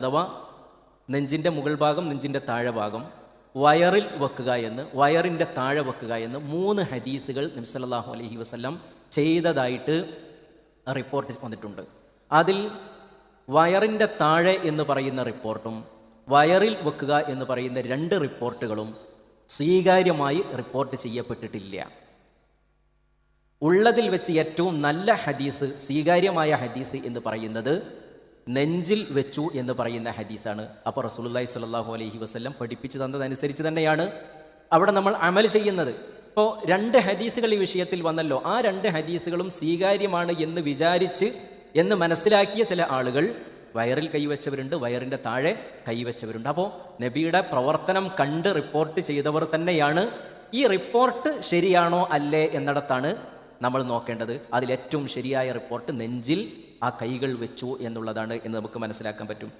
അഥവാ നെഞ്ചിൻ്റെ മുകൾ ഭാഗം, നെഞ്ചിൻ്റെ താഴെ ഭാഗം വയറിൽ വെക്കുക എന്ന്, വയറിൻ്റെ താഴെ വെക്കുക എന്ന് 3 ഹദീസുകൾ നബി സല്ലല്ലാഹു അലൈഹി വസല്ലം ചെയ്തതായിട്ട് റിപ്പോർട്ട് വന്നിട്ടുണ്ട്. അതിൽ വയറിൻ്റെ താഴെ എന്ന് പറയുന്ന റിപ്പോർട്ടും വയറിൽ വെക്കുക എന്ന് പറയുന്ന 2 റിപ്പോർട്ടുകളും സ്വീകാര്യമായി റിപ്പോർട്ട് ചെയ്യപ്പെട്ടിട്ടില്ല. ഉള്ളതിൽ വെച്ച് ഏറ്റവും നല്ല ഹദീസ്, സ്വീകാര്യമായ ഹദീസ് എന്ന് പറയുന്നത് നെഞ്ചിൽ വെച്ചു എന്ന് പറയുന്ന ഹദീസാണ്. അപ്പോൾ റസൂലുള്ളാഹി സ്വല്ലല്ലാഹു അലൈഹി വസല്ലം പഠിപ്പിച്ചു തന്നതനുസരിച്ച് തന്നെയാണ് അവിടെ നമ്മൾ അമൽ ചെയ്യുന്നത്. ഇപ്പോൾ 2 ഹദീസുകൾ ഈ വിഷയത്തിൽ വന്നല്ലോ, ആ 2 ഹദീസുകളും സ്വീകാര്യമാണ് എന്ന് വിചാരിച്ച് എന്ന് മനസ്സിലാക്കിയ ചില ആളുകൾ വയറിൽ കൈവച്ചവരുണ്ട്, വയറിൻ്റെ താഴെ കൈവച്ചവരുണ്ട്. അപ്പോൾ നബിയുടെ പ്രവർത്തനം കണ്ട് റിപ്പോർട്ട് ചെയ്തവർ തന്നെയാണ്. ഈ റിപ്പോർട്ട് ശരിയാണോ അല്ലേ എന്നിടത്താണ് നമ്മൾ നോക്കേണ്ടത്. അതിലേറ്റവും ശരിയായ റിപ്പോർട്ട് നെഞ്ചിൽ ആ കൈകൾ വെച്ചു എന്നുള്ളതാണ് എന്ന് നമുക്ക് മനസ്സിലാക്കാൻ പറ്റും.